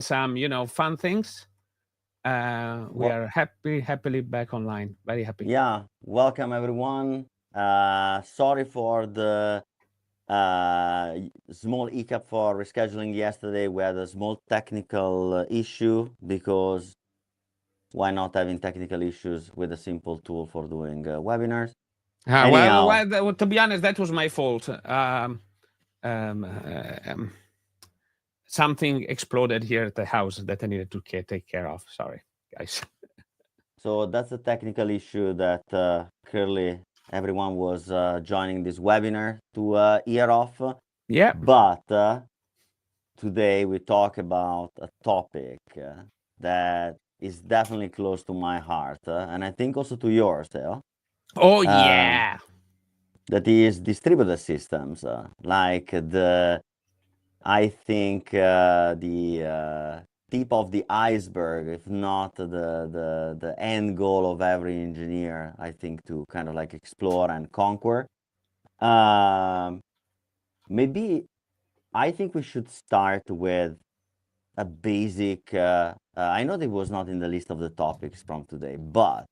some, fun things. We Well, are happily back online. Very happy. yeah, welcome everyone. Sorry for the small hiccup for rescheduling yesterday. We had a small technical issue because why not having technical issues with a simple tool for doing webinars? Anyhow, To be honest, that was my fault. Um, uh, um, Something exploded here at the house that I needed to take care of. Sorry, guys. so that's a technical issue that clearly everyone was joining this webinar to hear off. Yeah. But today we talk about a topic that is definitely close to my heart, and I think also to yours, Theo. Oh Um, yeah. that is distributed systems, I think the tip of the iceberg, if not the end goal of every engineer, I think, to kind of like explore and conquer. Um, Maybe I think we should start with a basic. I know that was not in the list of the topics from today, but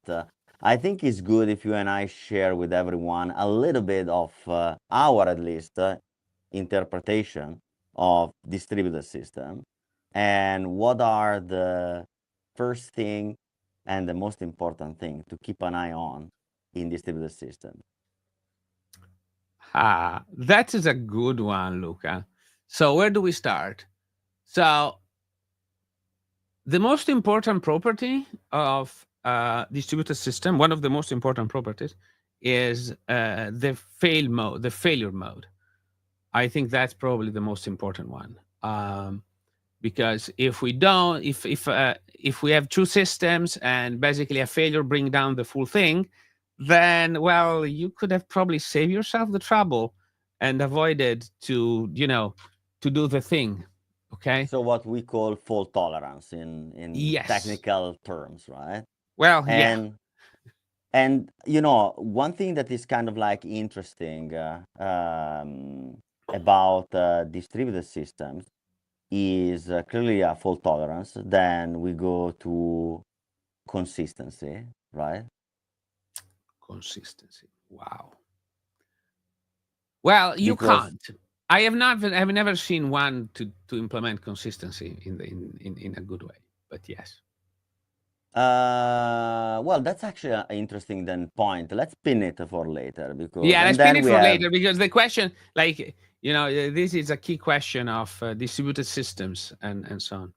I think it's good if you and I share with everyone a little bit of our, at least, interpretation of distributed system, and what are the first thing and the most important thing to keep an eye on in distributed system. That is a good one, Luca. So where do we start? So the most important property of distributed system, one of the most important properties, is the failure mode. I think that's probably the most important one. Because if we don't, if we have two systems and basically a failure bring down the full thing, then well, you could have probably saved yourself the trouble and avoided to do the thing. Okay. So what we call fault tolerance in Yes. technical terms, right? Well, yeah. And one thing that is kind of like interesting about distributed systems is clearly a fault tolerance. Then we go to consistency, right? Consistency. Wow. Well, you Because can't. I've never seen one to implement consistency in a good way. But yes. well, that's actually an interesting then point. Let's pin it for later because, Yeah, and let's pin then it we for have, later because the question, this is a key question of distributed systems and so on.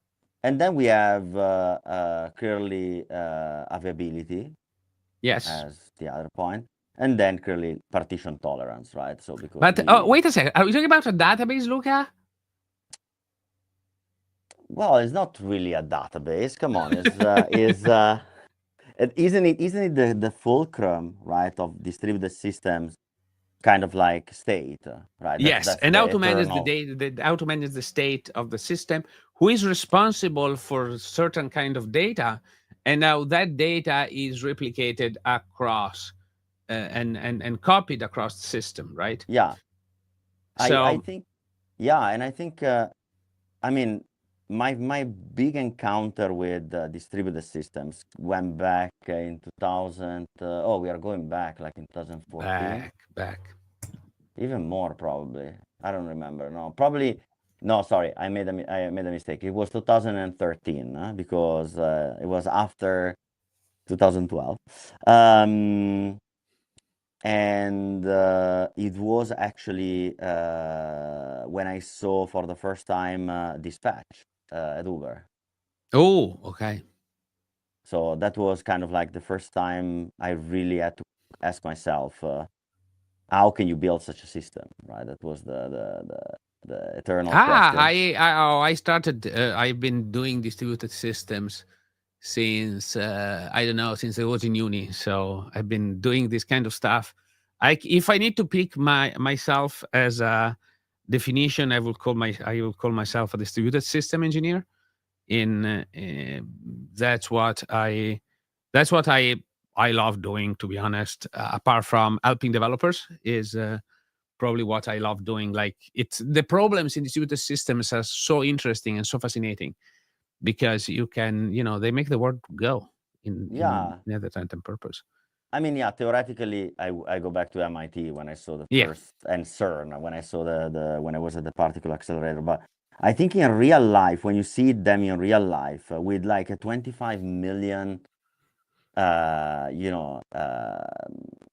clearly availability Yes, as the other point, and then clearly partition tolerance, right? So because but wait a second. Are we talking about a database, Luca? well, it's not really a database. Come on, isn't it the fulcrum, right, of distributed systems, kind of like state, right? Yes, That's and the how to manage the eternal. data, how to manage the state of the system, who is responsible for certain kind of data, and how that data is replicated across and copied across the system, right? Yeah, I So think, yeah, and I think I mean, my big encounter with distributed systems went back in 2000. Oh, we are going back like in 2014, back. even more probably. I don't remember. No, probably. No, sorry, I made a mistake. It was 2013 because it was after 2012. Um, and it was actually when I saw for the first time Dispatch at Uber. Oh, okay. So that was kind of like the first time I really had to ask myself, how can you build such a system, right? That was the eternal question. I started. I've been doing distributed systems since I don't know, since I was in uni. So I've been doing this kind of stuff. If I need to pick myself as a definition, I will call myself a distributed system engineer. In That's what I love doing. To be honest, apart from helping developers, is probably what I love doing. Like, it's the problems in distributed systems are so interesting and so fascinating because you can, they make the world go in net and purpose. I mean, yeah, theoretically, I go back to MIT when I saw the Yeah. first, and CERN when I saw when I was at the particle accelerator. But I think in real life, when you see them in real life with like a 25 million,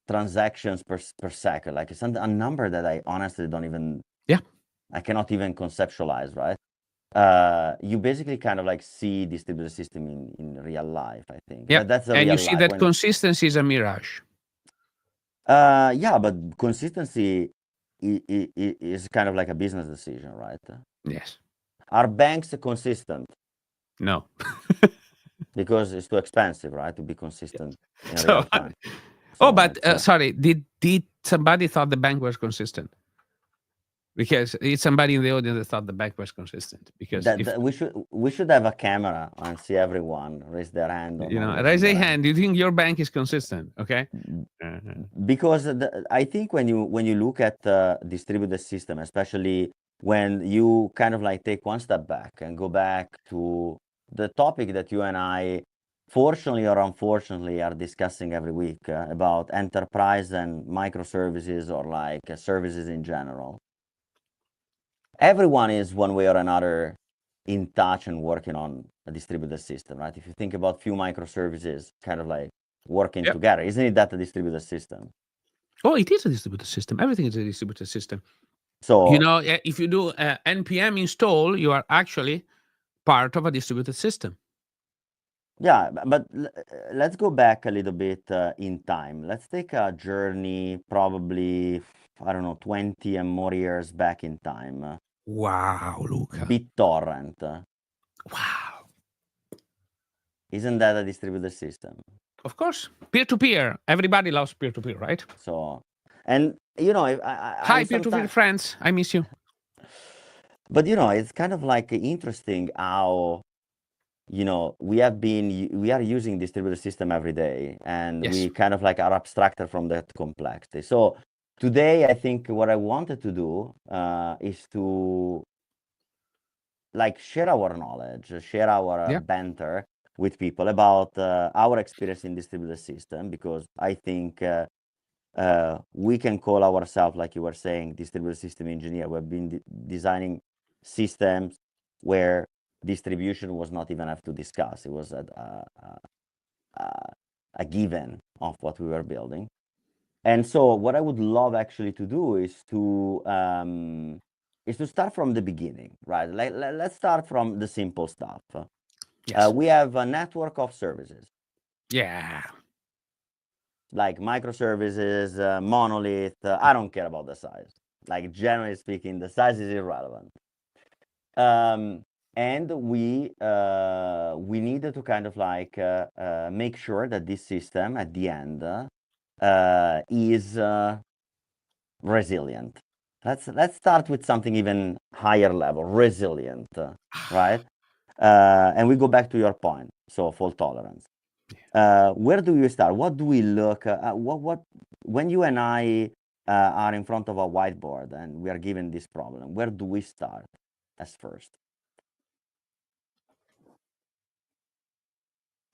transactions per second, like it's a number that I honestly don't even, I cannot even conceptualize, right? You basically kind of like see distributed system in real life, I think. Yeah. That's a And real you see life. that consistency is a mirage. Yeah, but consistency is kind of like a business decision, right? Yes. Are banks consistent? No. Because it's too expensive, right, to be consistent in So, real time. So but sorry, did somebody thought the bank was consistent? Because it's somebody in the audience that thought the bank was consistent. Because we should have a camera and see everyone raise their hand. Raise a hand. Do you think your bank is consistent? Okay. Because I think when you look at distributed system, especially when you kind of like take one step back and go back to the topic that you and I, fortunately or unfortunately, are discussing every week about enterprise and microservices, or like services in general. Everyone is one way or another in touch and working on a distributed system, right? If you think about few microservices kind of like working together, isn't it that a distributed system? Oh, it is a distributed system. Everything is a distributed system. So, if you do npm install, you are actually part of a distributed system. Yeah, but let's go back a little bit in time. Let's take a journey, probably, I don't know, 20 and more years back in time. Wow, Luca. BitTorrent. Wow. Isn't that a distributed system? Of course. Peer-to-peer. Everybody loves peer-to-peer, right? So, and, hi, peer-to-peer friends. I miss you. But, it's kind of like interesting how, we are using distributed system every day, and we kind of like are abstracted from that complexity. So today, I think what I wanted to do is to like share our knowledge, share our banter with people about our experience in distributed system, because I think we can call ourselves, like you were saying, distributed system engineer. We've been designing systems where distribution was not even have to discuss. It was a given of what we were building. And so what I would love actually to do is to start from the beginning, right? Let's start from the simple stuff. We have a network of services. Yeah. Like microservices, monolith. I don't care about the size. Like, generally speaking, the size is irrelevant. And we needed to kind of like make sure that this system at the end is resilient. Let's start with something even higher level, resilient, right? And we go back to your point. So fault tolerance. Where do you start? What do we look at? What when you and I are in front of a whiteboard and we are given this problem, where do we start as first?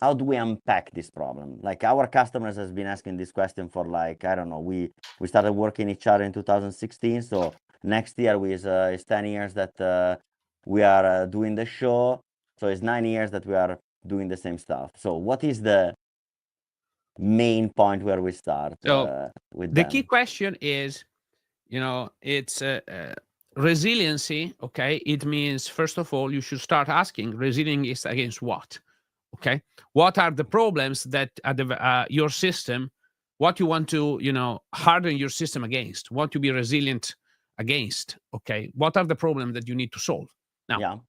How do we unpack this problem? Like, our customers has been asking this question for, like, I don't know, we started working each other in 2016. So next year is 10 years that we are doing the show. So it's 9 years that we are doing the same stuff. So what is the main point where we start with the them? key question is, it's resiliency. Okay. It means, first of all, you should start asking, resilient is against what? Okay. What are the problems that your system, what you want to, harden your system against, want to be resilient against? Okay. What are the problems that you need to solve? Now,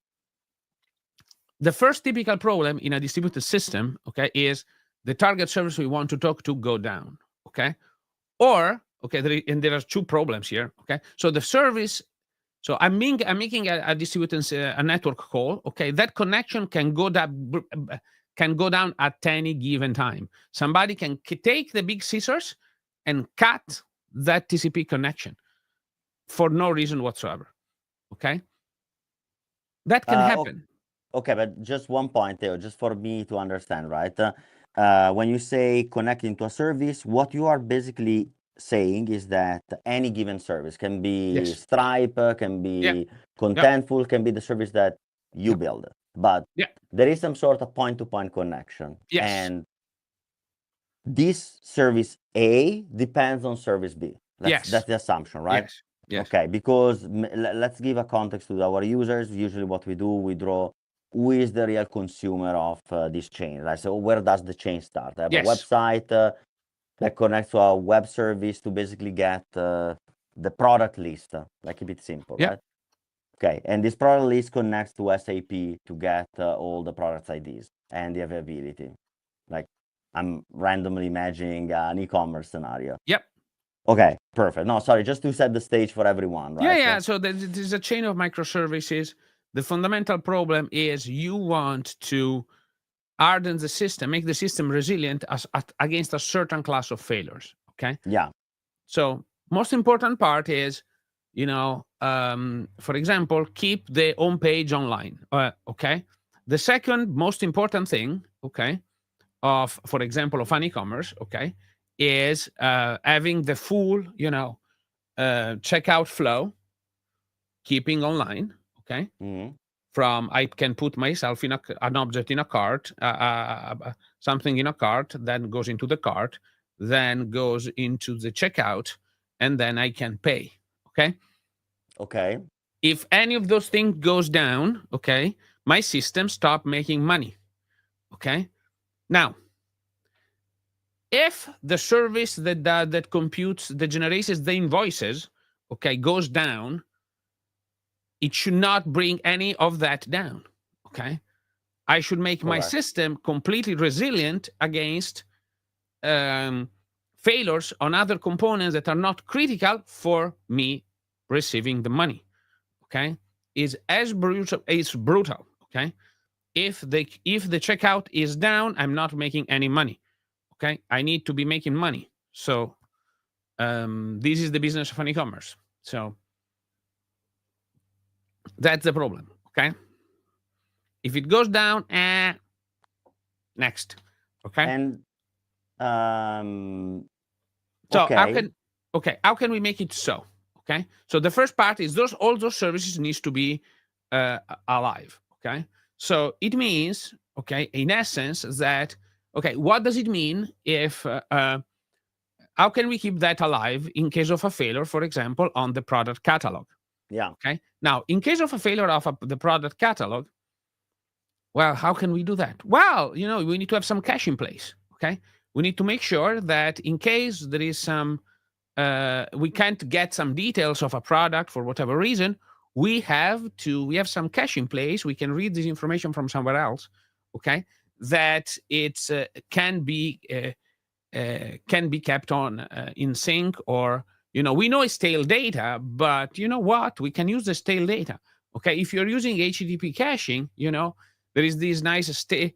the first typical problem in a distributed system, okay, is the target service we want to talk to go down. Okay. Or, okay, and there are two problems here. Okay. So the service, so I'm making a distributed a network call. Okay. That connection can go down at any given time. Somebody can take the big scissors and cut that TCP connection for no reason whatsoever. Okay. That can happen. Okay, but just one point, Theo, just for me to understand, right? When you say connecting to a service, what you are basically saying is that any given service can be Yes. Stripe, can Yeah. be Yeah. Contentful, can be the service that you Yeah. build. But Yeah. there is some sort of point-to-point connection. Yes. And this service A depends on service B. That's Yes. the assumption, right? Yes. Yes. Okay, because let's give a context to our users. Usually what we do, we draw who is the real consumer of this chain. Right? So where does the chain start? I have a Yes. website that connects to a web service to basically get the product list. Like keep it simple, Yeah. right? Okay, and this product list connects to SAP to get all the product IDs and the availability. Like I'm randomly imagining an e-commerce scenario. Yep. Okay, perfect. No, sorry, just to set the stage for everyone, Yeah. right? Yeah. So there's a chain of microservices. The fundamental problem is you want to harden the system, make the system resilient against a certain class of failures. Okay. Yeah. So most important part is, for example, keep the home page online. Okay. The second most important thing, okay, for example, of an e-commerce, okay, is having the full, checkout flow, keeping online, okay. Mm-hmm. From I can put myself in an object in a cart, something in a cart, then goes into the cart, then goes into the checkout, and then I can pay. Okay. Okay. If any of those things goes down, okay, my system stop making money. Okay. Now, if the service that computes, that generates the invoices, okay, goes down, it should not bring any of that down. Okay. I should make my Correct. system completely resilient against failures on other components that are not critical for me receiving the money. Okay, is as brutal. It's brutal. Okay, if the checkout is down, I'm not making any money. Okay, I need to be making money. So this is the business of an e-commerce. So that's the problem. Okay, if it goes down, next. Okay. And So okay. how can we make it so? Okay. So the first part is all those services needs to be alive. Okay. So it means, okay, in essence, that okay, what does it mean if how can we keep that alive in case of a failure, for example, on the product catalog? Yeah. Okay. Now, in case of a failure of the product catalog, well, how can we do that? Well, we need to have some cache in place. Okay. We need to make sure that in case there is some we can't get some details of a product for whatever reason, we have some cache in place. We can read this information from somewhere else. Okay. That it's can be kept on in sync, or we know it's stale data, but you know what, we can use the stale data. Okay, if you're using HTTP caching, there is this nice stale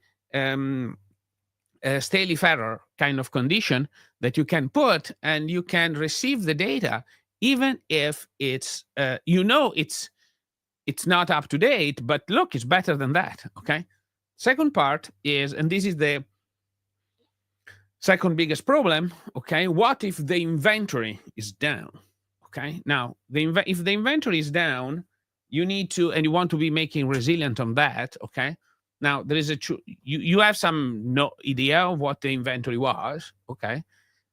if error kind of condition that you can put, and you can receive the data even if it's it's not up to date, but look, it's better than that. Okay, second part is, and this is the second biggest problem, okay, what if the inventory is down? Okay, now if the inventory is down, you need to, and you want to be making resilient on that. Okay, now there is you have some no idea of what the inventory was. Okay,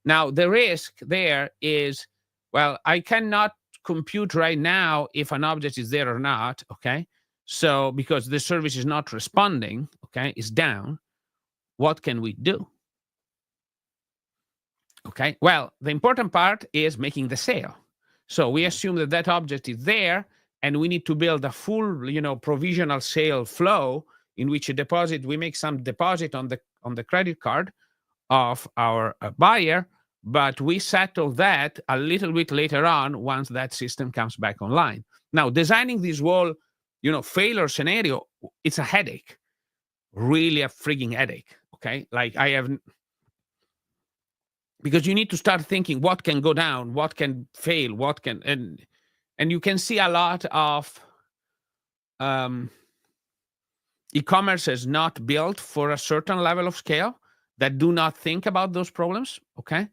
now the risk there is, well, I cannot compute right now if an object is there or not. Okay, so because the service is not responding, okay, is down, what can we do? Okay, well, the important part is making the sale. So we assume that that object is there, and we need to build a full, provisional sale flow in which we make some deposit on the credit card of our buyer, but we settle that a little bit later on once that system comes back online. Now, designing this whole, failure scenario, it's a headache, really a frigging headache. Okay, like I have, because you need to start thinking what can go down, what can fail, what can, and you can see a lot of e-commerce is not built for a certain level of scale, that do not think about those problems, okay?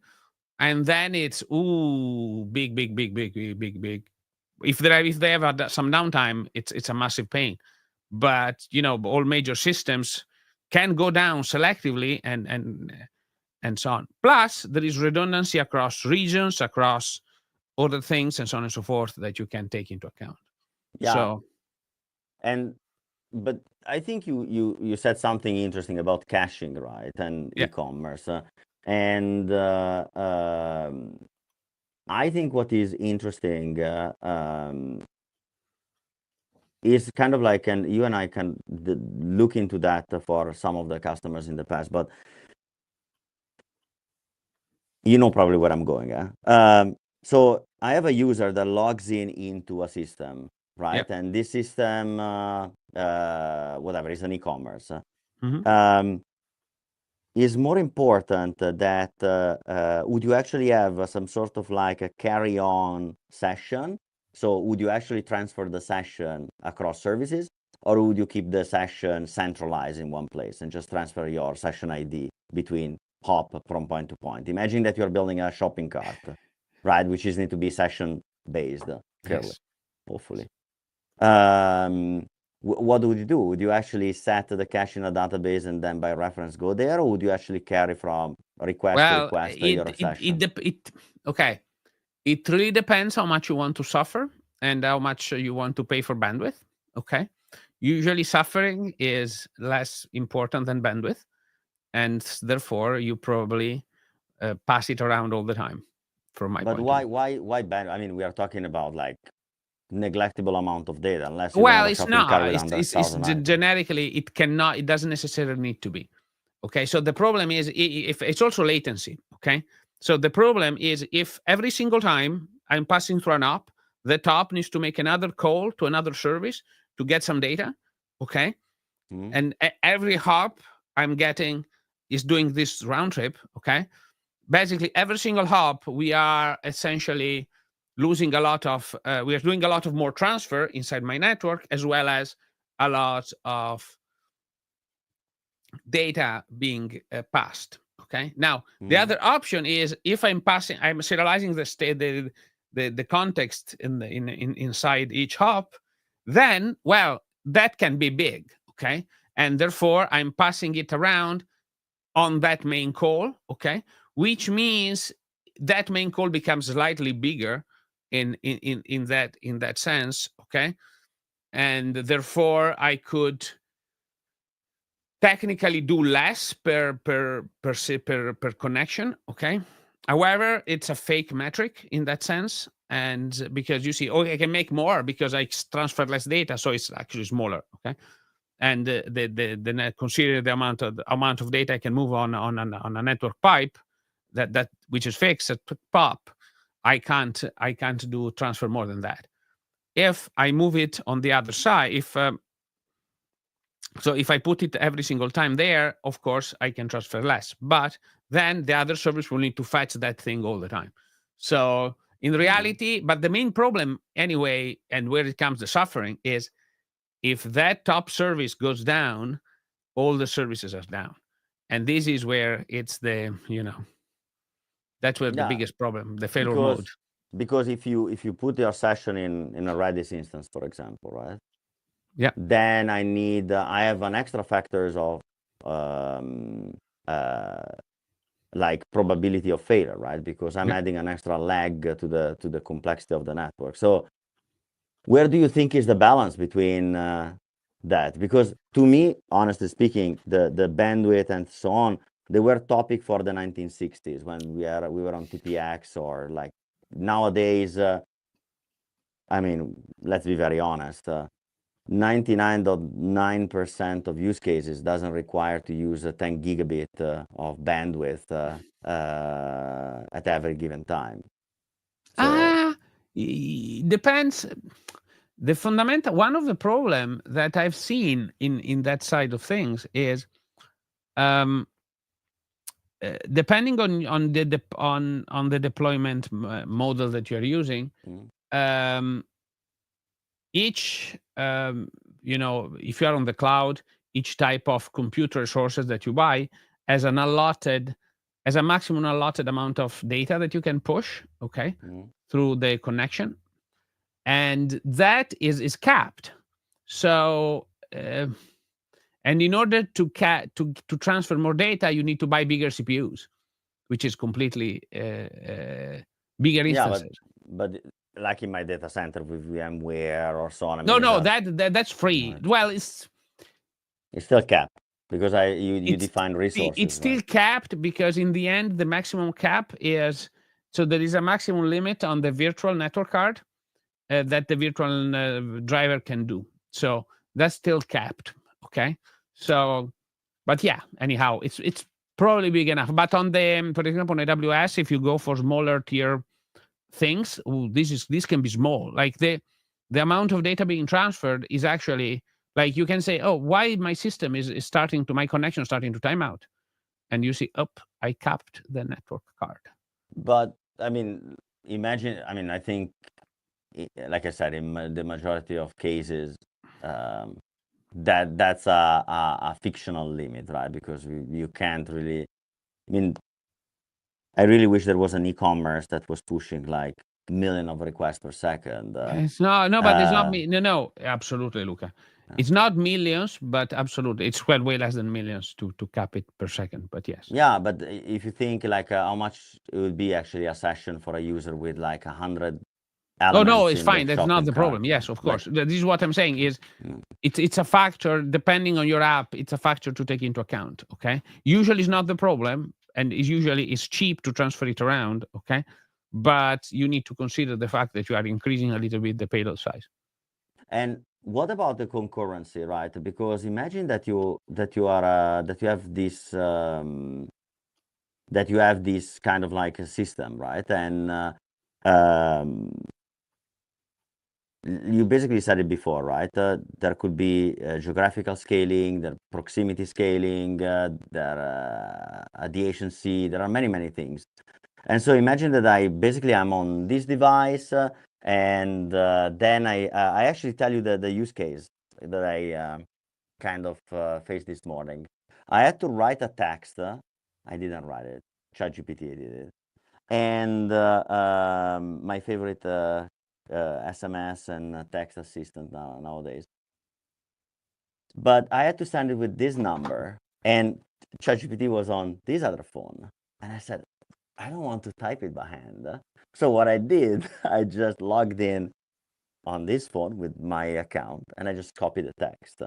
And then it's big, big, big, big, big, big, big. If they have some downtime, it's a massive pain. But all major systems can go down selectively and so on. Plus, there is redundancy across regions, across other things, and so on and so forth that you can take into account. Yeah. So, but I think you said something interesting about caching, right? And yeah. e-commerce. And I think what is interesting is kind of like, and you and I can look into that for some of the customers in the past, but you know probably where I'm going. So I have a user that logs into a system, right? Yeah. And this system, whatever, is an e-commerce. Mm-hmm. Is more important that would you actually have some sort of like a carry-on session? So would you actually transfer the session across services, or would you keep the session centralized in one place and just transfer your session ID between hop from point to point? Imagine that you're building a shopping cart, right? Which is need to be session based, clearly, Yes. hopefully. What would you do? Would you actually set the cache in a database and then by reference go there, or would you actually carry from request to Well, request your session? okay. It really depends how much you want to suffer and how much you want to pay for bandwidth. Okay. Usually, suffering is less important than bandwidth, and therefore you probably pass it around all the time. From my But point of view. why bad? I mean, we are talking about like neglectable amount of data, unless you don't Well, have a it's shopping cart not. with It's 100,000 items. generically it cannot. It doesn't necessarily need to be. Okay. So the problem is if it's also latency. Okay. So the problem is if every single time I'm passing through an app, the top needs to make another call to another service to get some data. Okay. Mm-hmm. And every hop I'm getting is doing this round trip. Okay. Basically, every single hop, we are essentially losing a lot of, we are doing a lot of more transfer inside my network, as well as a lot of data being passed. Okay. Now, the Mm-hmm. other option is if I'm serializing the state, the context inside each hop, then, well, that can be big. Okay. And therefore, I'm passing it around on that main call. Okay. Which means that main call becomes slightly bigger in that sense. Okay. And therefore, I could technically do less per connection. Okay. However, it's a fake metric in that sense, and because you see, I can make more because I transfer less data, so it's actually smaller. Okay. And the net, consider the amount of data I can move on a network pipe that which is fixed at pop. I can't do transfer more than that. If I move it on the other side, if I put it every single time there, of course I can transfer less. But then the other service will need to fetch that thing all the time. So in reality, but the main problem anyway, and where it comes to suffering is if that top service goes down, all the services are down. And this is where it's that's where the Yeah, biggest problem, the failure mode. because if you put your session in a Redis instance, for example, right? Yeah. Then I have an extra factors of um, like probability of failure, right? Because I'm Yeah. adding an extra lag to the complexity of the network. So where do you think is the balance between that? Because to me, honestly speaking, the bandwidth and so on, they were topic for the 1960s when we were on TPX, or like nowadays. I mean, let's be very honest. 99.9% of use cases doesn't require to use a 10 gigabit of bandwidth at every given time. So Depends. The fundamental one of the problem that I've seen in that side of things is um, depending on the deployment model that you're using. Um, each if you are on the cloud, each type of computer resources that you buy as as a maximum allotted amount of data that you can push, okay, through the connection, and that is capped. So, and in order to transfer more data, you need to buy bigger CPUs, which is completely bigger Yeah, instances. but like in my data center with VMware or so on, I No, mean, no, that's free. right. Well, It's still capped because you it's define it's resources, still right? capped because in the end the maximum cap is, so there is a maximum limit on the virtual network card that the virtual driver can do. So that's still capped. Okay. So, but yeah, anyhow, it's probably big enough. But on the, for example, on AWS, if you go for smaller tier things, this can be small. Like the amount of data being transferred is actually, like, you can say, oh, why my system is starting to, my connection starting to time out, and you see, up, I capped the network card. But I mean, imagine. I mean, I think, like I said, in the majority of cases, um, that's a fictional limit, right? Because you can't really. I mean, I really wish there was an e-commerce that was pushing like million of requests per second. It's no, but it's not me. No, absolutely, Luca. It's not millions, but absolutely, it's quite way less than millions to cap it per second. But yes. Yeah, but if you think like how much it would be actually a session for a user with like 100 Oh no, elements it's in their fine. That's not shopping the cart, problem. Yes, of like, course. This is what I'm saying is it's a factor depending on your app. It's a factor to take into account. Okay. Usually it's not the problem, and it's cheap to transfer it around. Okay. But you need to consider the fact that you are increasing a little bit the payload size. And what about the concurrency, right? Because imagine that you have this kind of like a system, right? And um, you basically said it before, right? There could be geographical scaling, there proximity scaling, there adjacency. There are many things. And so imagine that I'm on this device, and then I actually tell you the use case that I kind of faced this morning. I had to write a text. I didn't write it. ChatGPT did it. And my favorite SMS and text assistant nowadays. But I had to send it with this number, and ChatGPT was on this other phone. And I said, I don't want to type it by hand. So what I did, I just logged in on this phone with my account, and I just copied the text.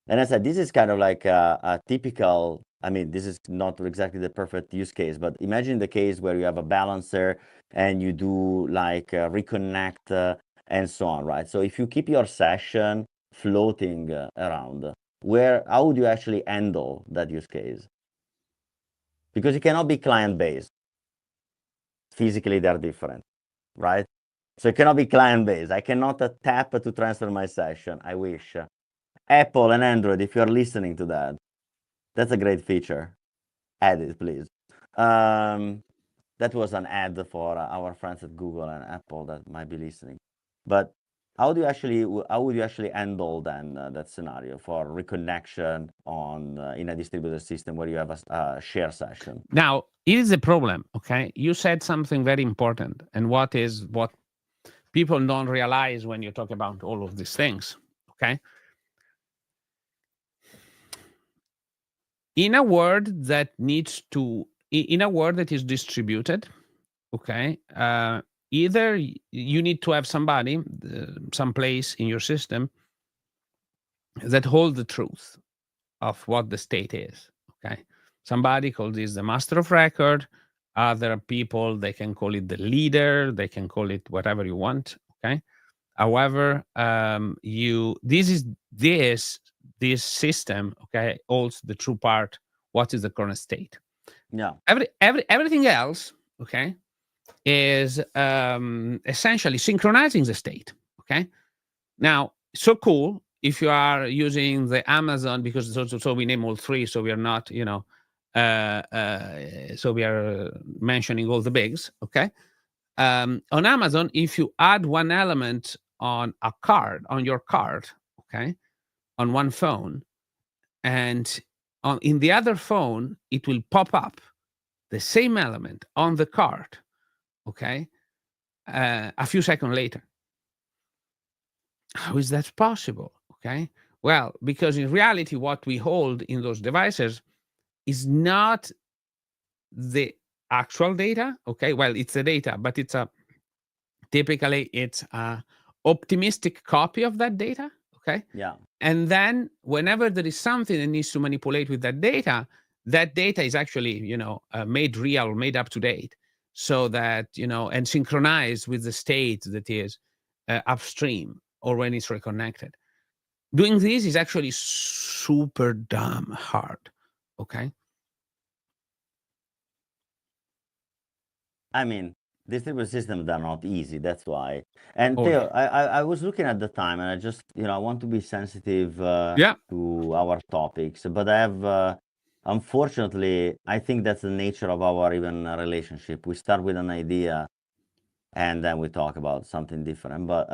And I said, this is kind of like a typical, I mean, this is not exactly the perfect use case, but imagine the case where you have a balancer and you do like reconnect and so on, right? So if you keep your session floating around, how would you actually handle that use case? Because it cannot be client-based. Physically, they're different, right? So it cannot be client-based. I cannot tap to transfer my session. I wish. Apple and Android, if you're listening to that, that's a great feature. Add it, please. That was an ad for our friends at Google and Apple that might be listening. But how would you actually handle then that scenario for reconnection in a distributed system where you have a share session? Now, it is a problem. Okay. You said something very important. And what people don't realize when you talk about all of these things. Okay. In a world that is distributed, okay, either you need to have somebody, someplace in your system that hold the truth of what the state is. Okay, somebody calls this the master of record. Other people, they can call it the leader. They can call it whatever you want. Okay. However, this system, okay, holds the true part. What is the current state? Yeah. Everything else, okay, is essentially synchronizing the state. Okay. Now, so cool if you are using the Amazon, because so we name all three, so we are not, so we are mentioning all the bigs. Okay. On Amazon, if you add one element on your card, okay, on one phone, and in the other phone, it will pop up the same element on the card, okay, a few seconds later. How is that possible? Okay, well, because in reality, what we hold in those devices is not the actual data. Okay, well, it's the data, but typically it's a optimistic copy of that data. Okay, Yeah. and then whenever there is something that needs to manipulate with that data is actually made real, made up to date, so that and synchronized with the state that is upstream or when it's reconnected. Doing this is actually super damn hard. Okay. I mean, distributed systems are not easy. That's why. And Oh yeah. Theo, I was looking at the time, and I just, I want to be sensitive Yeah. to our topics, but I have, unfortunately, I think that's the nature of our even relationship. We start with an idea, and then we talk about something different. But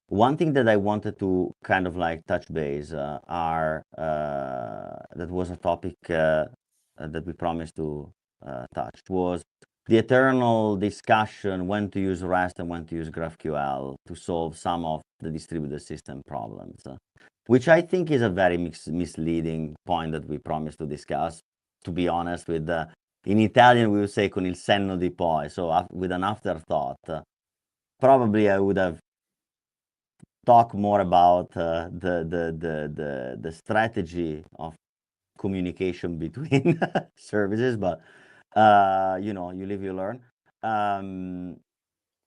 one thing that I wanted to kind of like touch base that was a topic that we promised to touch was the eternal discussion when to use REST and when to use GraphQL to solve some of the distributed system problems, which I think is a very misleading point that we promised to discuss. To be honest, in Italian we would say con il senno di poi, so with an afterthought. Probably I would have talk more about the strategy of communication between services, but you live, you learn.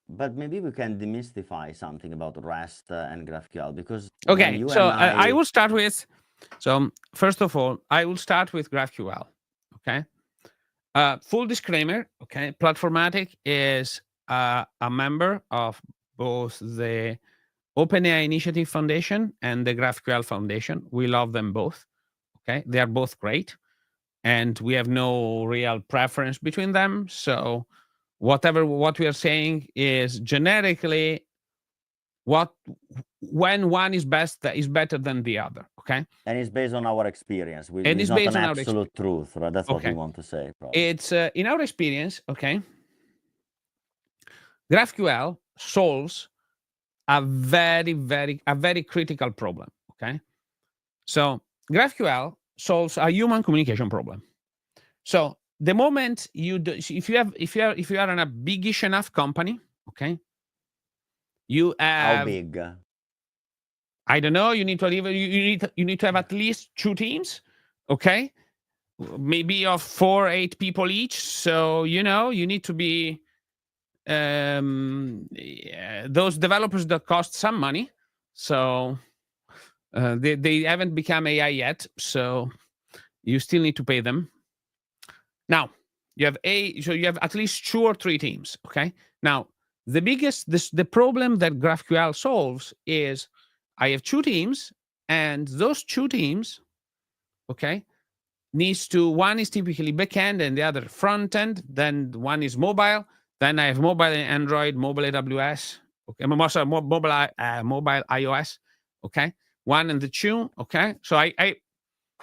But maybe we can demystify something about REST and GraphQL, because when Okay. you So and I I, will start with. So first of all, I will start with GraphQL. Okay. Full disclaimer. Okay. Platformatic is a member of both the OpenAI Initiative Foundation and the GraphQL Foundation. We love them both. Okay. They are both great. And we have no real preference between them. So what we are saying is generically when one is better than the other. Okay. and it's based on our experience. And It's it's not based an on our absolute truth, right? That's what we okay. want to say, probably. It's in our experience. Okay. GraphQL solves a very critical problem. Okay. So GraphQL solves a human communication problem. So the moment if you are in a biggish enough company, okay, you How have, big? I don't know, you need to have at least 2 teams, okay, maybe of 4-8 people each. So you need to be those developers that cost some money. So they haven't become AI yet, so you still need to pay them. Now you have at least 2 or 3 teams. Okay. Now the problem that GraphQL solves is I have 2 teams, and those 2 teams, okay, one is typically backend and the other front end. Then one is mobile. Then I have mobile Android, mobile AWS. Okay, mobile iOS. Okay, one and the 2. Okay, so I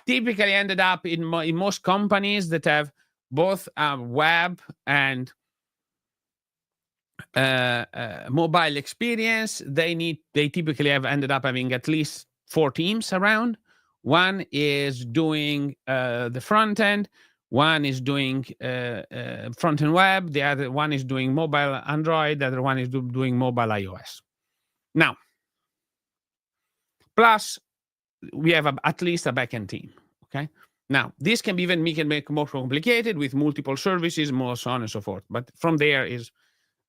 typically ended up in most companies that have both web and mobile experience. They typically have ended up having at least 4 teams around. One is doing the front end. One is doing front end web. The other one is doing mobile Android. The other one is doing mobile iOS. Now, plus we have at least a backend team. Okay. Now, this can be even make more complicated with multiple services, more so on and so forth. But from there is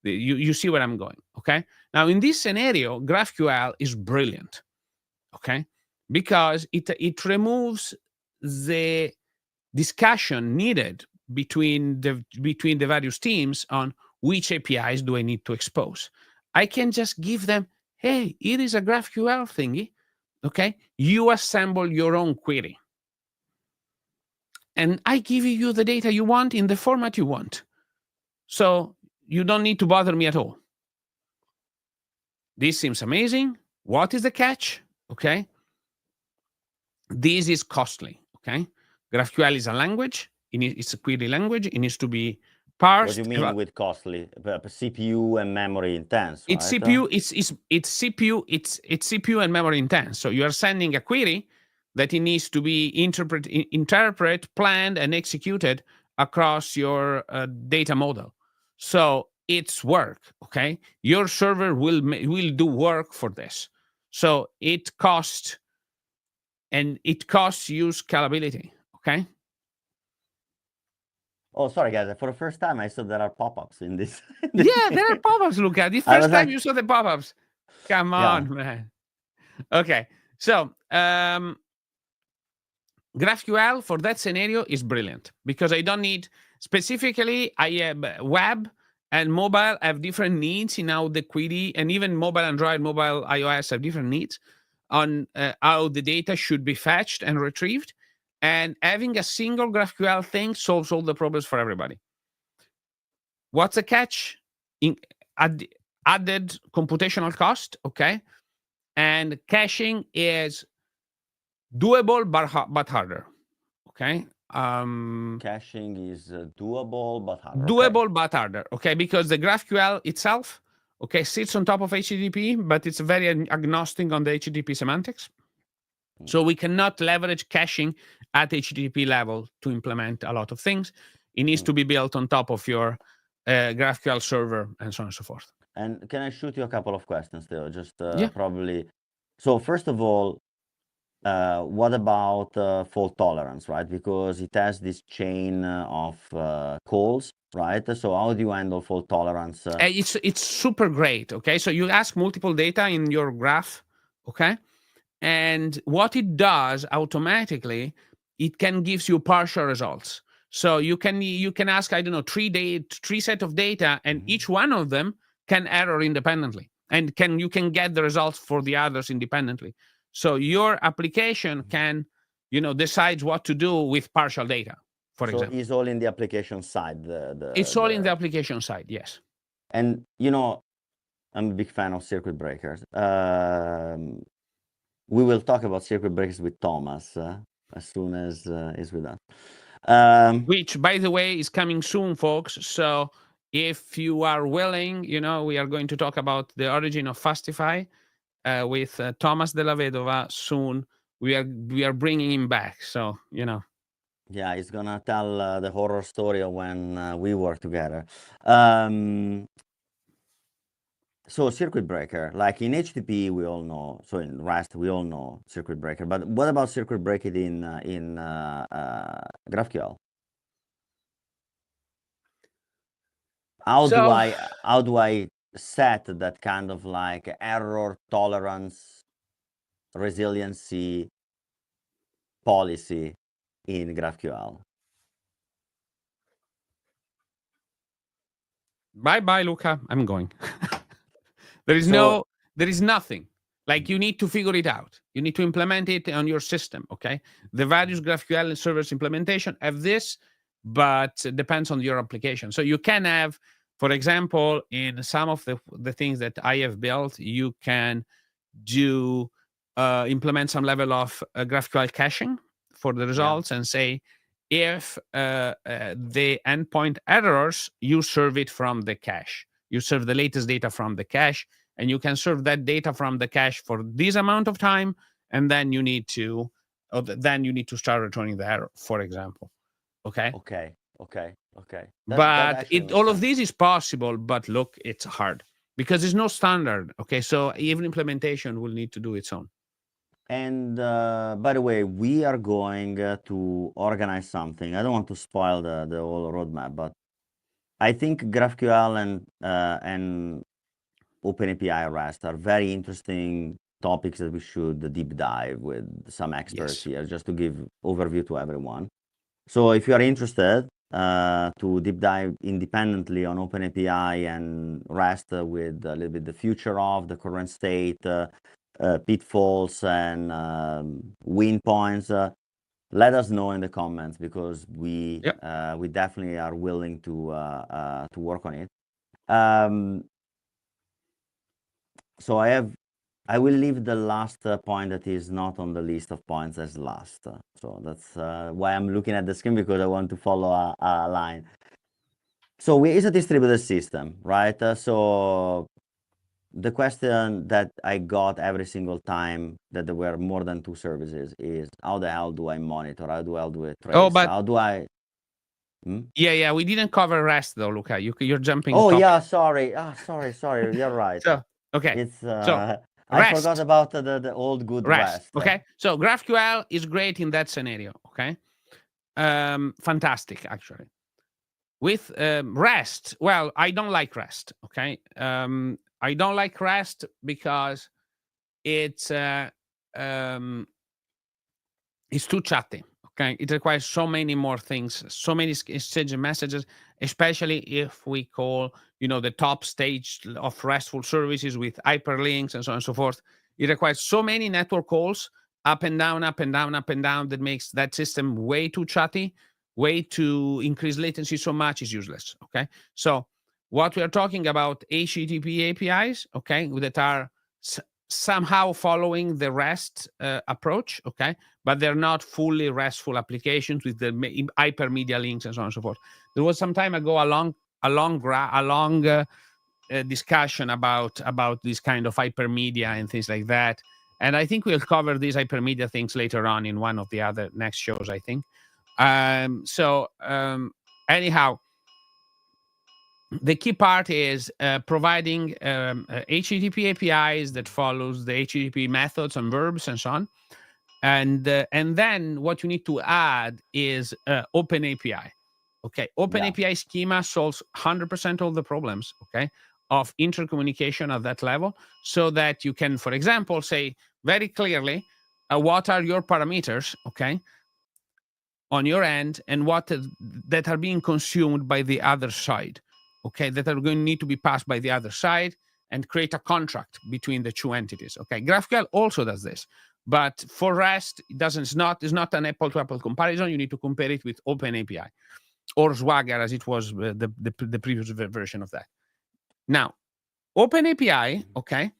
you see where I'm going. Okay. Now, in this scenario, GraphQL is brilliant. Okay, because it removes the discussion needed between the various teams on which APIs do I need to expose. I can just give them, hey, it is a GraphQL thingy. Okay, you assemble your own query, and I give you the data you want in the format you want. So you don't need to bother me at all. This seems amazing. What is the catch? Okay. This is costly, okay? GraphQL is a language. It's a query language. It needs to be parsed. What do you mean with costly? CPU and memory intense, It's right? CPU. It's CPU. It's CPU and memory intense. So you are sending a query that it needs to be interpret, planned, and executed across your data model. So it's work. Okay, your server will do work for this. So it costs you scalability. Okay. Oh, sorry, guys. For the first time, I saw there are pop-ups in this. Yeah, there are pop-ups, Luca. The I first was time like, you saw the pop-ups. Come yeah. on, man. Okay. So GraphQL for that scenario is brilliant because I don't need specifically. I have web and mobile have different needs in how the query, and even mobile Android, mobile iOS have different needs on how the data should be fetched and retrieved. And having a single GraphQL thing solves all the problems for everybody. What's the catch? In, added computational cost, okay? And caching is doable but harder. Okay. Caching is doable but harder. Doable but harder. Okay, because the GraphQL itself, okay, sits on top of HTTP, but it's very agnostic on the HTTP semantics. So we cannot leverage caching at HTTP level to implement a lot of things. It needs to be built on top of your GraphQL server and so on and so forth. And can I shoot you a couple of questions, Theo? Just Yeah. probably. So first of all, what about fault tolerance, right? Because it has this chain of calls, right? So how do you handle fault tolerance? It's super great. Okay, so you ask multiple data in your graph. Okay, and what it does automatically, it can gives you partial results. So you can ask, I don't know, three set of data, and each one of them can error independently, and you can get the results for the others independently. So your application can decides what to do with partial data, for So example. it's all in the application side. It's all in the application side, yes. And I'm a big fan of circuit breakers. We will talk about circuit breakers with Thomas as soon as he's with us. Which, by the way, is coming soon, folks. So if you are willing, we are going to talk about the origin of Fastify with Thomas Della Vedova soon. We are bringing him back. So Yeah, he's gonna tell the horror story of when we worked together. So circuit breaker, like in HTTP, we all know. So in Rust, we all know circuit breaker. But what about circuit breaker in GraphQL? How do I set that kind of like error tolerance, resiliency policy in GraphQL? bye, Luca. I'm going. There is nothing. Like, you need to figure it out. You need to implement it on your system. Okay. The various GraphQL servers implementation have this, but it depends on your application. So you can have, for example, in some of the things that I have built, you can do implement some level of GraphQL caching for the results, and say, if the endpoint errors, you serve it from the cache. You serve the latest data from the cache, and you can serve that data from the cache for this amount of time, and then you need to start returning the error, for example. Okay. That But actually makes all of sense. this is possible, but look, it's hard because there's no standard. Okay, so even implementation will need to do its own. And by the way, we are going to organize something. I don't want to spoil the whole roadmap, but I think GraphQL and OpenAPI REST are very interesting topics that we should deep dive with some experts Yes. here, just to give overview to everyone. So if you are interested to deep dive independently on OpenAPI and REST with a little bit the future of the current state, pitfalls and win points, let us know in the comments, because we definitely are willing to work on it. So I have I will leave the last point that is not on the list of points as last. So that's why I'm looking at the screen, because I want to follow a line. So it's a distributed system, right? So the question that I got every single time that there were more than 2 services is, how the hell do I monitor? How do I do a Oh, trace? but How do I... yeah, we didn't cover REST though, Luca. You're jumping Oh, top. yeah, sorry. Sorry. You're right. So okay, It's so I forgot REST, about the old good REST. Rest. Okay, so GraphQL is great in that scenario. Okay, fantastic actually. With REST, well, I don't like REST. Okay, I don't like REST because it's it's too chatty. Okay, it requires so many more things, so many exchange messages, especially if we call, the top stage of RESTful services with hyperlinks and so on and so forth. It requires so many network calls up and down, up and down, up and down, that makes that system way too chatty, way to increase latency so much is useless. Okay, so what we are talking about, HTTP APIs, okay, that are somehow following the REST approach, okay, but they're not fully RESTful applications with the hypermedia links and so on and so forth. There was some time ago a long discussion about this kind of hypermedia and things like that, and I think we'll cover these hypermedia things later on in one of the other next shows, I think. Anyhow, the key part is providing HTTP APIs that follows the HTTP methods and verbs and so on. And then what you need to add is Open API. Okay, Open Yeah. API schema solves 100% of the problems. Okay, of intercommunication at that level, so that you can, for example, say very clearly what are your parameters. Okay, on your end, and what that are being consumed by the other side. Okay, that are going to need to be passed by the other side, and create a contract between the two entities. Okay, GraphQL also does this, but for REST, it doesn't. It's not an apple to apple comparison. You need to compare it with Open API or Swagger, as it was the previous version of that. Now, Open API, okay,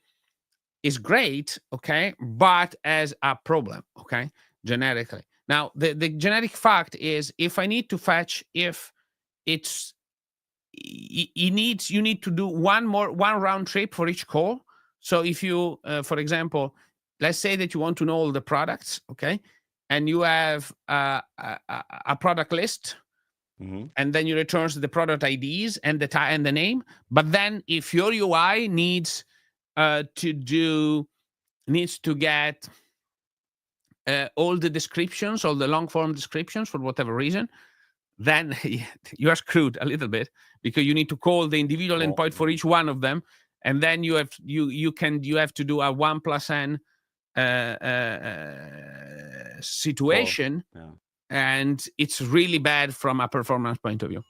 is great, okay, but as a problem, okay, generically. Now, the generic fact is, if I need to fetch, if it's you need to do one round trip for each call. So if you, for example, let's say that you want to know all the products, okay, and you have a product list, and then you return the product IDs and the name. But then if your UI needs to get all the descriptions, all the long form descriptions for whatever reason, then you are screwed a little bit, because you need to call the individual endpoint for each one of them, and then you have to do a 1+n situation, and it's really bad from a performance point of view.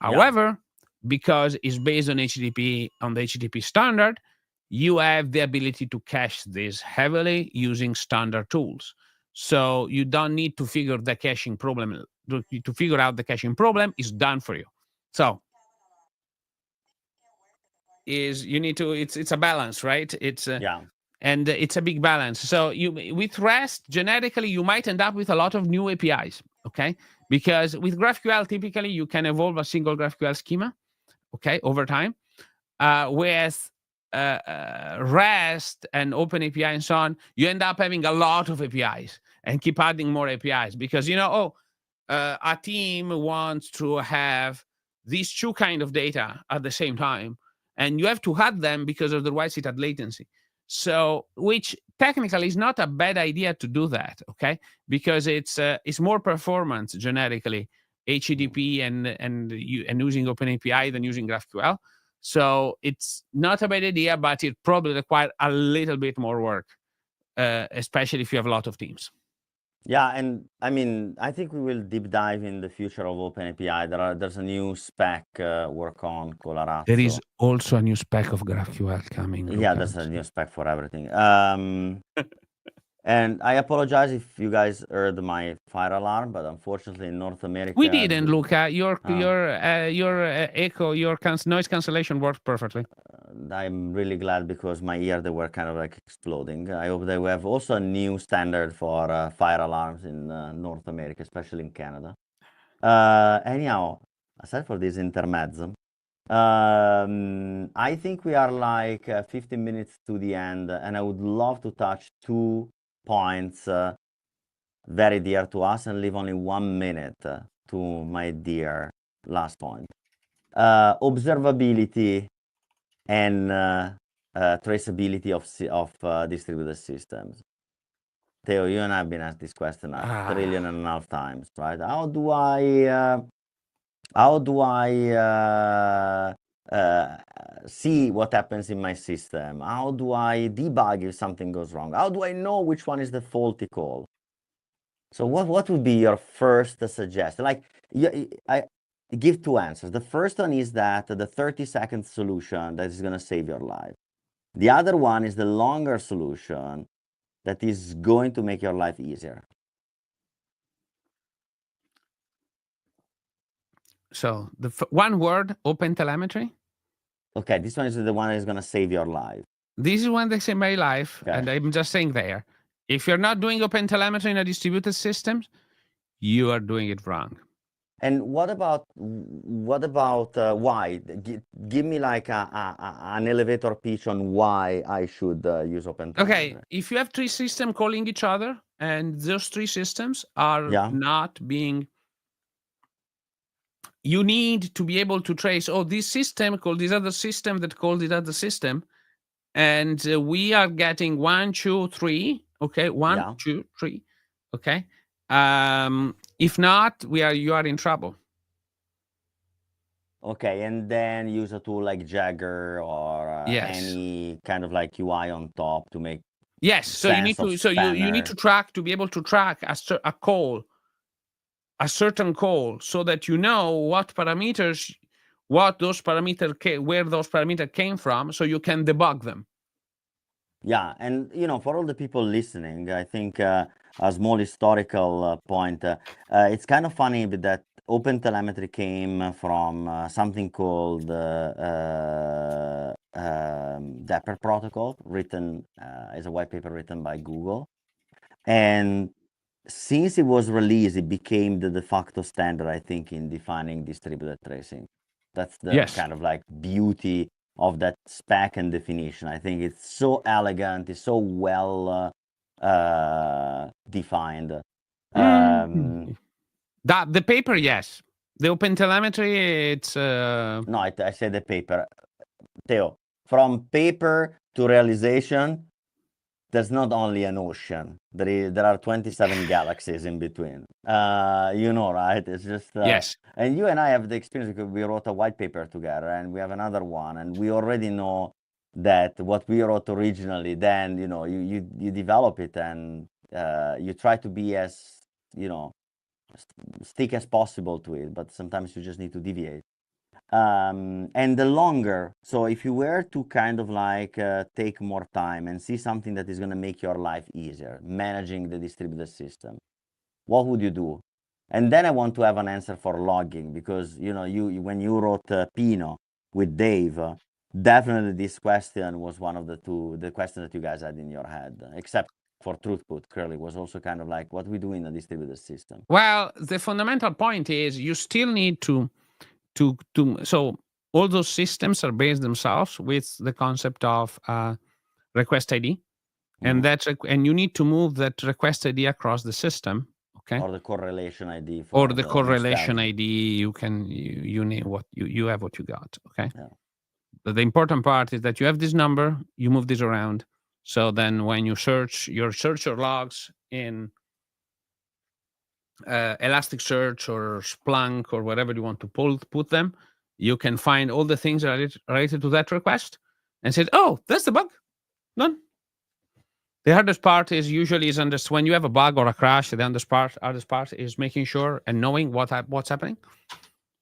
However, because it's based on HTTP, on the HTTP standard, you have the ability to cache this heavily using standard tools. So you don't need to figure the caching problem. To figure out the caching problem is done for you. So you need to. It's a balance, right? And it's a big balance. So with REST, generically, you might end up with a lot of new APIs. Okay, because with GraphQL, typically you can evolve a single GraphQL schema, okay, over time. With REST and Open API and so on, you end up having a lot of APIs and keep adding more APIs, because a team wants to have these two kind of data at the same time, and you have to add them, because otherwise it had latency. So, which technically is not a bad idea to do that, okay? Because it's more performance generically, HTTP and using Open API than using GraphQL. So it's not a bad idea, but it probably requires a little bit more work, especially if you have a lot of teams. Yeah, and I mean, I think we will deep dive in the future of OpenAPI. There's a new spec work on called Arazzo. There is also a new spec of GraphQL coming. Yeah, there's a new spec for everything. And I apologize if you guys heard my fire alarm, but unfortunately in North America... We didn't, Luca. Your echo, your noise cancellation worked perfectly. I'm really glad because my ear, they were kind of like exploding. I hope they have also a new standard for fire alarms in North America, especially in Canada. Anyhow, aside for this intermezzo, I think we are like 15 minutes to the end, and I would love to touch 2 points very dear to us and leave only 1 minute to my dear last point. Observability and traceability of distributed systems. Theo, you and I have been asked this question a trillion and a half times, right? How do I see what happens in my system? How do I debug if something goes wrong? How do I know which one is the faulty call? So what would be your first suggestion? Like, I give 2 answers. The first one is that the 30-second solution that is going to save your life. The other one is the longer solution that is going to make your life easier. So the one word, open telemetry. Okay, this one is the one that is going to save your life. This is one that saved my life, Okay. and I'm just saying there. If you're not doing open telemetry in a distributed system, you are doing it wrong. And what about why? Give me like an elevator pitch on why I should use open telemetry. Okay, if you have 3 systems calling each other, and those 3 systems are not being, you need to be able to trace, oh, this system called this other system that called this other system, and we are getting 1, 2, 3. Okay, 1, 2, 3. Okay, if not, you are in trouble. Okay, and then use a tool like Jagger or any kind of like UI on top to make so you need to you need to track, to be able to track a call, a certain call, so that you know what parameters, where those parameters came from, so you can debug them. Yeah, and for all the people listening, I think a small historical point. It's kind of funny that OpenTelemetry came from something called Dapper protocol, written as a white paper written by Google, and since it was released, it became the de facto standard, I think, in defining distributed tracing. That's the kind of like beauty of that spec and definition. I think it's so elegant, it's so well defined. That the paper, yes. The open telemetry, it's no, I said the paper. Theo, from paper to realization, there's not only an ocean. There are 27 galaxies in between. Right? It's just yes. And you and I have the experience because we wrote a white paper together, and we have another one, and we already know that what we wrote originally. Then you develop it, and you try to be as stick as possible to it. But sometimes you just need to deviate. And the longer, so if you were to kind of like take more time and see something that is going to make your life easier, managing the distributed system, what would you do? And then I want to have an answer for logging, because you when you wrote Pino with Dave, definitely this question was one of the questions that you guys had in your head, except for throughput. Curly was also kind of like, what we do in a distributed system. Well, the fundamental point is you still need to so all those systems are based themselves with the concept of request ID, and and you need to move that request ID across the system. Okay, or the correlation ID or the correlation ID. You name what you have, what you got. Okay, but the important part is that you have this number, you move this around, so then when you search your logs in Elasticsearch or Splunk or wherever you want to put them, you can find all the things related to that request and say, oh, that's the bug. Done. The hardest part is usually when you have a bug or a crash. The hardest part is making sure and knowing what's happening,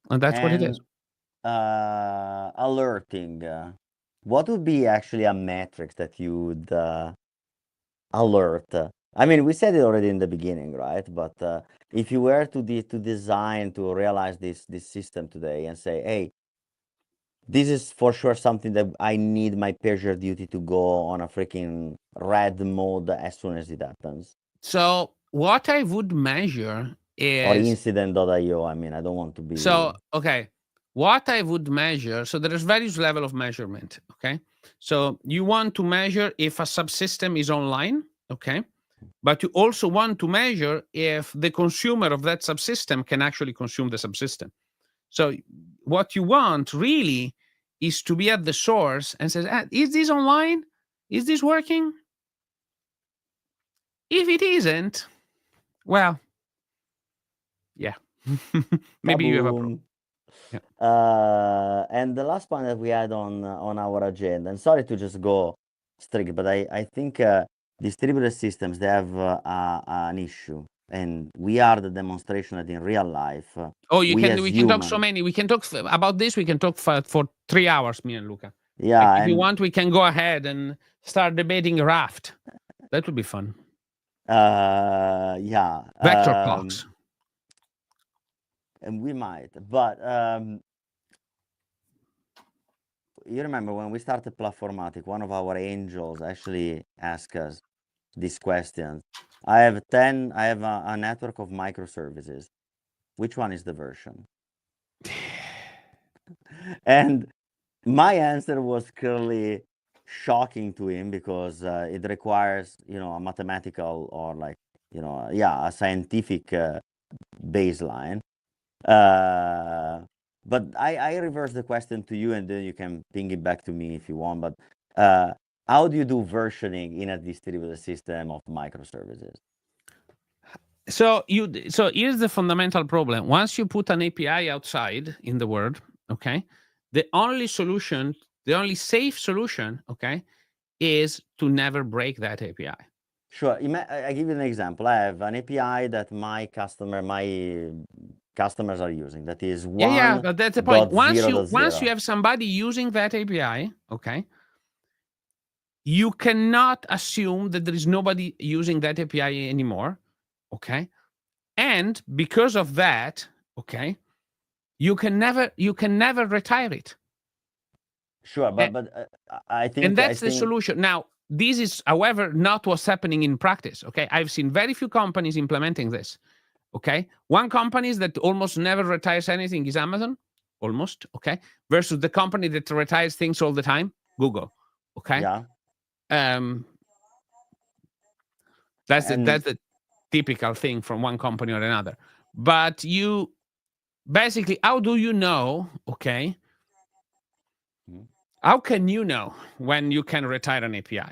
and that's what it is. Alerting. What would be actually a metric that you'd alert? I mean, we said it already in the beginning, right? But if you were to design, to realize this system today and say, hey, this is for sure something that I need my PagerDuty to go on a freaking red mode as soon as it happens. So what I would measure Or is incident.io. I mean, I don't want to be. so okay. What I would measure, so there is various level of measurement. Okay. So you want to measure if a subsystem is online, okay, but you also want to measure if the consumer of that subsystem can actually consume the subsystem. So what you want really is to be at the source and say, is this online? Is this working? If it isn't, well, yeah, maybe you have a problem. Kaboom. Yeah. And the last point that we had on our agenda, and sorry to just go strict, but I think distributed systems, they have an issue, and we are the demonstration that in real life, Oh, we as we can talk humans, so many. We can talk about this. We can talk for 3 hours, me and Luca. yeah, Like if you and want, we can go ahead and start debating Raft. That would be fun. yeah, Vector clocks. and we might, but you remember when we started Platformatic, one of our angels actually asked us this question. I have a network of microservices. Which one is the version? And my answer was clearly shocking to him because it requires, a mathematical or like, a scientific baseline. But I reverse the question to you, and then you can ping it back to me if you want. But how do you do versioning in a distributed system of microservices? So here's the fundamental problem. Once you put an API outside in the world, okay, the only solution, the only safe solution, okay, is to never break that API. Sure. I give you an example. I have an API that my customers are using. That is Yeah, but that's the point. 1.0.0. Once you have somebody using that API, okay, you cannot assume that there is nobody using that API anymore, okay? And because of that, okay, you can never retire it. Sure, but I think and that's the solution. Now, this is, however, not what's happening in practice. Okay, I've seen very few companies implementing this. Okay, one company that almost never retires anything is Amazon, almost. Okay, versus the company that retires things all the time, Google. Okay, yeah. That's the typical thing from one company or another. But you basically, how do you know? Okay, how can you know when you can retire an API?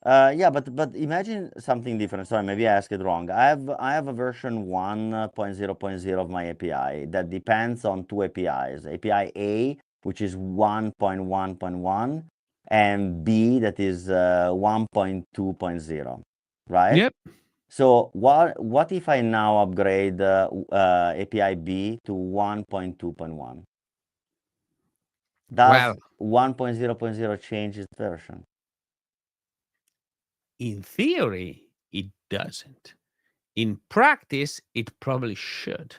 Yeah, but imagine something different. Sorry, maybe I asked it wrong. I have a version 1.0.0 of my API that depends on two APIs. API A, which is 1.1.1, and B, that is 1.2.0, right? Yep. So what if I now upgrade API B to 1.2.1? Does 1.0.0 change its version? In theory, it doesn't. In practice, it probably should.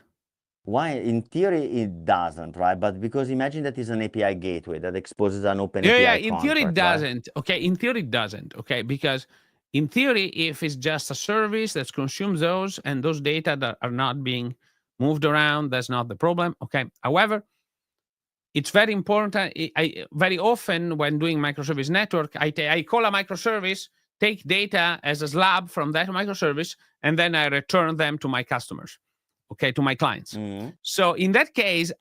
Why? In theory, it doesn't, right? But because imagine that is an API gateway that exposes an open API In theory, it contract, right? doesn't. Okay, in theory, it doesn't. Okay, because in theory, if it's just a service that consumes those and those data that are not being moved around, that's not the problem. Okay. However, it's very important. I very often when doing microservice network, I call a microservice, take data as a slab from that microservice, and then I return them to my customers, okay, to my clients. Mm-hmm. So in that case,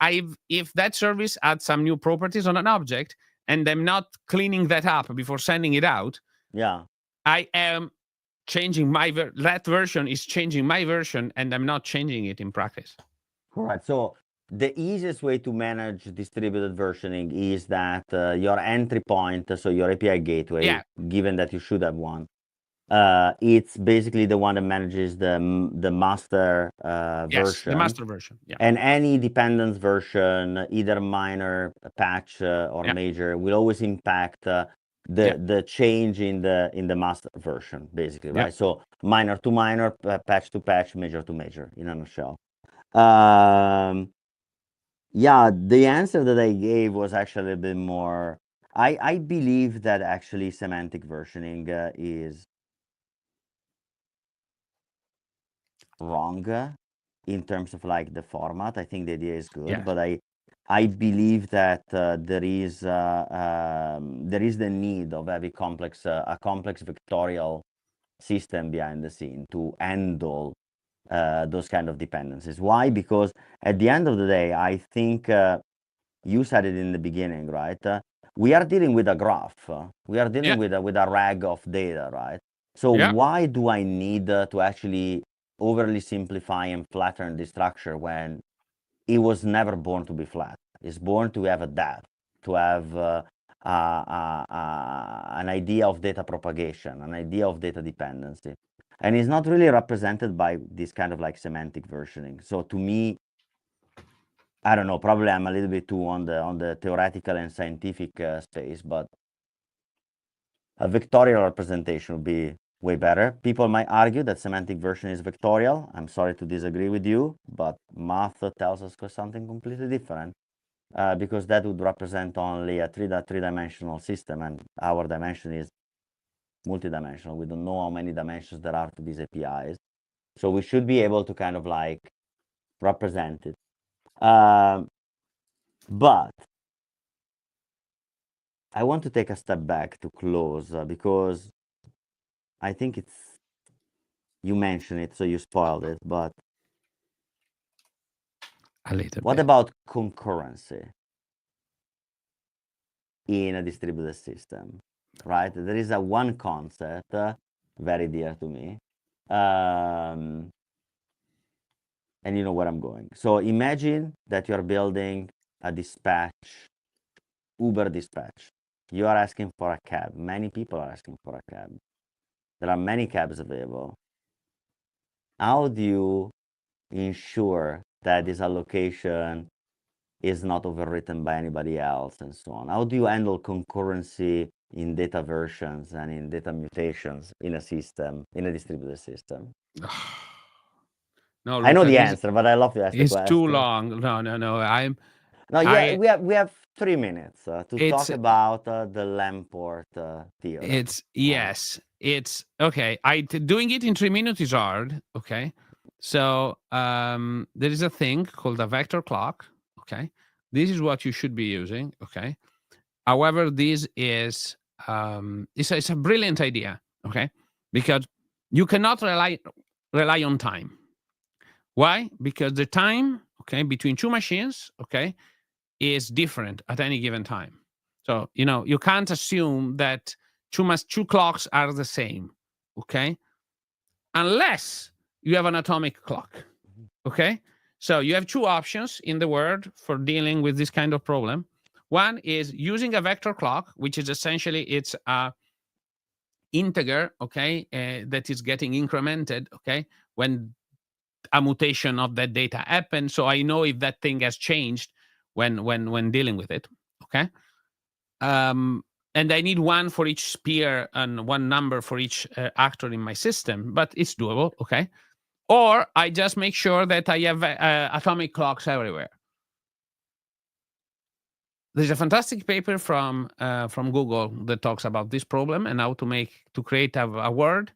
if that service adds some new properties on an object and I'm not cleaning that up before sending it out, Yeah, I am changing that version is changing my version, and I'm not changing it in practice. correct. So the easiest way to manage distributed versioning is that your entry point, so your API gateway, given that you should have one, it's basically the one that manages the master version. Yes, the master version. Yeah. And any dependence version, either minor, patch, or major, will always impact the change in the master version, basically, right? So minor to minor, patch to patch, major to major, in a nutshell. Yeah, the answer that I gave was actually a bit more. I believe that actually semantic versioning is wrong in terms of like the format. I think the idea is good, Yes. but I believe that there is the need of having a complex vectorial system behind the scene to handle those kind of dependencies. Why? Because at the end of the day, I think you said it in the beginning, right? We are dealing with a graph. We are dealing Yeah. with a rag of data, right? So Yeah. why do I need to actually overly simplify and flatten the structure when it was never born to be flat? It's born to have a depth, to have an idea of data propagation, an idea of data dependency. And it's not really represented by this kind of like semantic versioning. So to me, I don't know, probably I'm a little bit too on the theoretical and scientific space, but a vectorial representation would be way better. People might argue that semantic version is vectorial. I'm sorry to disagree with you, but math tells us something completely different. Because that would represent only a three-dimensional system, and our dimension is multidimensional. We don't know how many dimensions there are to these APIs. So we should be able to kind of like represent it. But I want to take a step back to close because I think you mentioned it, so you spoiled it. But A little what bit. about concurrency in a distributed system, right? There is a one concept very dear to me, and you know where I'm going. So imagine that you're building a dispatch, Uber dispatch. You are asking for a cab. Many people are asking for a cab. There are many cabs available. How do you ensure that this allocation is not overwritten by anybody else and so on? How do you handle concurrency in data versions and in data mutations in a system, in a distributed system? No, I know Luca, the this answer, but I love to ask the is too question. long. No. No, yeah, I we have 3 minutes to it's talk about the Lamport theorem. Right? yes. It's okay. Doing it in 3 minutes is hard. Okay. So there is a thing called a vector clock. Okay. This is what you should be using. Okay. However, this is it's a brilliant idea. Okay. Because you cannot rely on time. Why? Because the time, okay, between two machines, okay, is different at any given time. So, you can't assume that two clocks are the same, okay? Unless you have an atomic clock, okay? So you have two options in the world for dealing with this kind of problem. One is using a vector clock, which is essentially it's a integer, okay, that is getting incremented, okay, when a mutation of that data happens, so I know if that thing has changed when dealing with it. Okay. And I need one for each sphere and one number for each actor in my system, but it's doable. Okay. Or I just make sure that I have atomic clocks everywhere. There's a fantastic paper from Google that talks about this problem and how to create a word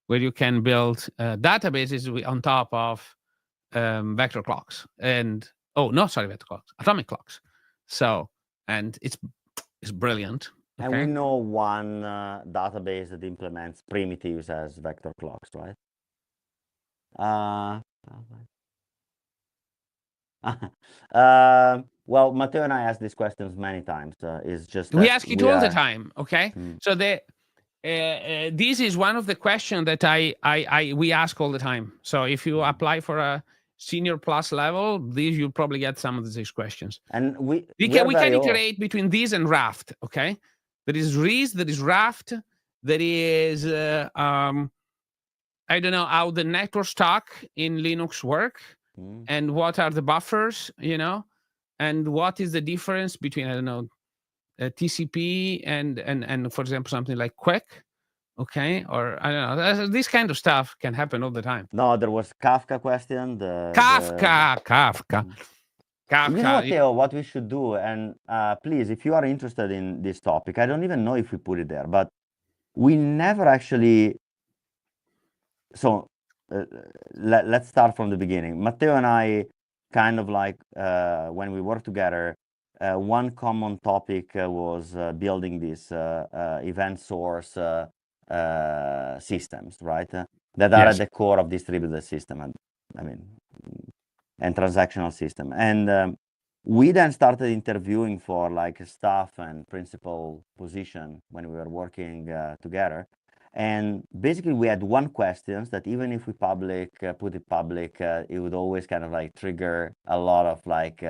where you can build databases on top of vector clocks and no, sorry, vector clocks, atomic clocks. So, and it's brilliant. And we Okay. know one database that implements primitives as vector clocks, right? Well, Matteo and I asked these questions many times. It's just We that ask it we all the are. time. Okay. So this is one of the questions that we ask all the time. So if you apply for a senior plus level, you'll probably get some of these questions. And we We are can very old. iterate between these and Raft. Okay. There is Rees, there is Raft, there is I don't know how the network stack in Linux work and what are the buffers, and what is the difference between, I don't know, TCP and for example, something like Quec, okay? Or I don't know, this kind of stuff can happen all the time. No, there was Kafka question. Kafka. You know Kafka. what, Theo, what we should do, and please, if you are interested in this topic, I don't even know if we put it there, but we never actually. So let's start from the beginning. Matteo and I kind of like when we work together, one common topic was building these event source systems, right? That are at Yes. the core of distributed system. And I mean, and transactional system. And we then started interviewing for like staff and principal position when we were working together. And basically we had one question that even if we put it public, it would always kind of like trigger a lot of like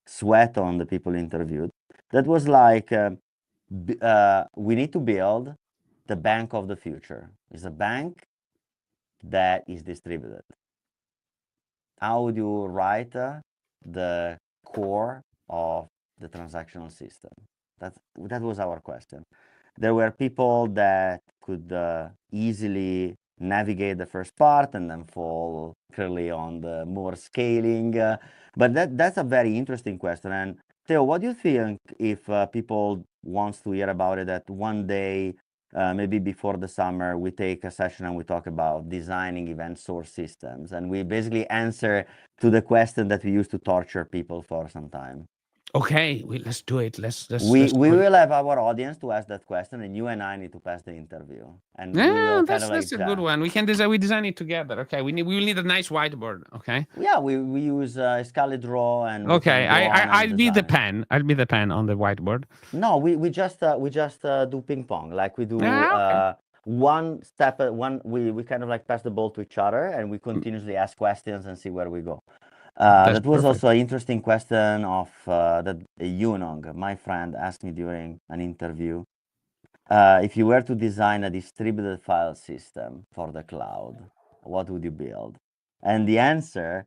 sweat on the people interviewed. That was like, we need to build the bank of the future. It's a bank that is distributed. How would you write the core of the transactional system? That was our question. There were people that could easily navigate the first part and then fall clearly on the more scaling. But that's a very interesting question. And Theo, what do you think if people wants to hear about it, that one day, maybe before the summer, we take a session and we talk about designing event source systems, and we basically answer to the question that we used to torture people for some time. Okay, let's do it. Let's We do it. will have our audience to ask that question, and you and I need to pass the interview, and we Yeah, will kind of like that's a good one. We can design. We design it together. Okay, we will need a nice whiteboard. Okay. yeah, we use Scarlet Draw, and we Okay. can go on and I'll be the design. pen. I'll be the pen on the whiteboard. No, we just do ping pong, like we do Okay. one step at one. We kind of like pass the ball to each other, and we continuously ask questions and see where we go. That's That was perfect. also an interesting question of that Yunong, my friend, asked me during an interview. If you were to design a distributed file system for the cloud, what would you build? And the answer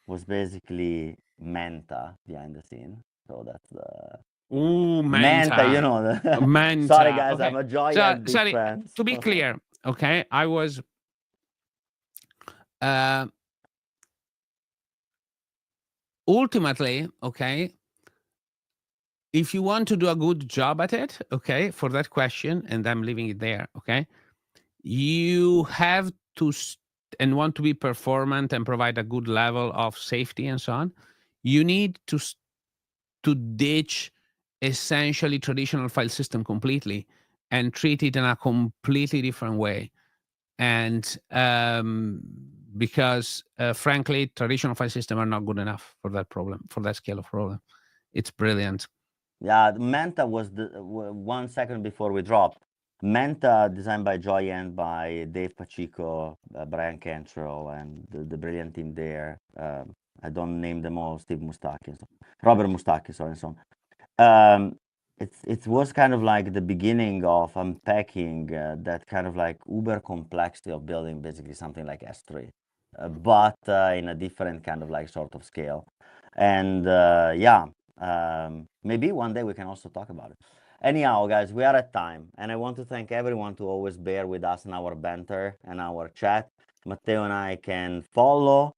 was basically Manta behind the scene. So that's the Ooh, Manta, you Manta. know. Sorry, Manta. guys, Okay. I'm a Joy So and big sorry. fan. To be clear, okay, I was uh ultimately, okay, if you want to do a good job at it, okay, for that question, and I'm leaving it there, okay, you have to and want to be performant and provide a good level of safety and so on. You need to ditch essentially traditional file system completely and treat it in a completely different way. And because frankly, traditional file system are not good enough for that problem, for that scale of problem. It's brilliant. Yeah, Manta was the 1 second before we dropped. Manta, designed by Joy and by Dave Pacheco, Brian Cantrell, and the brilliant team there. I don't name them all. Steve Mustaki, Robert Mustaki, sorry, and so on. It was kind of like the beginning of unpacking that kind of like uber complexity of building basically something like S3, but in a different kind of like sort of scale. And yeah, maybe one day we can also talk about it. Anyhow, guys, we are at time, and I want to thank everyone to always bear with us in our banter and our chat. Matteo and I can follow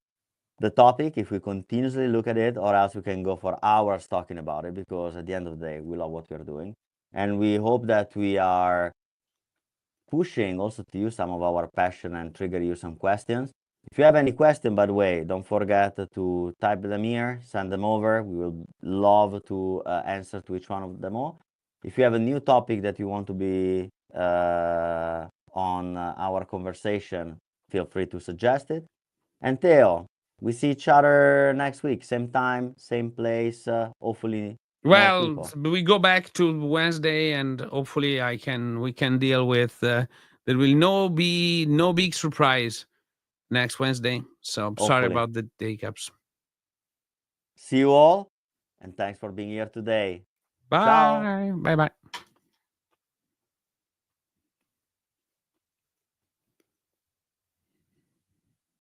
the topic if we continuously look at it, or else we can go for hours talking about it, because at the end of the day, we love what we're doing. And we hope that we are pushing also to you some of our passion and trigger you some questions. If you have any question, by the way, don't forget to type them here, send them over. We will love to answer to each one of them all. If you have a new topic that you want to be on our conversation, feel free to suggest it. And Theo, we see each other next week, same time, same place, hopefully more Well, people. we go back to Wednesday, and hopefully, we can deal with. There will be no big surprise next Wednesday. So sorry Hopefully. about the hiccups. See you all, and thanks for being here today. Ciao. Bye. Bye. Bye.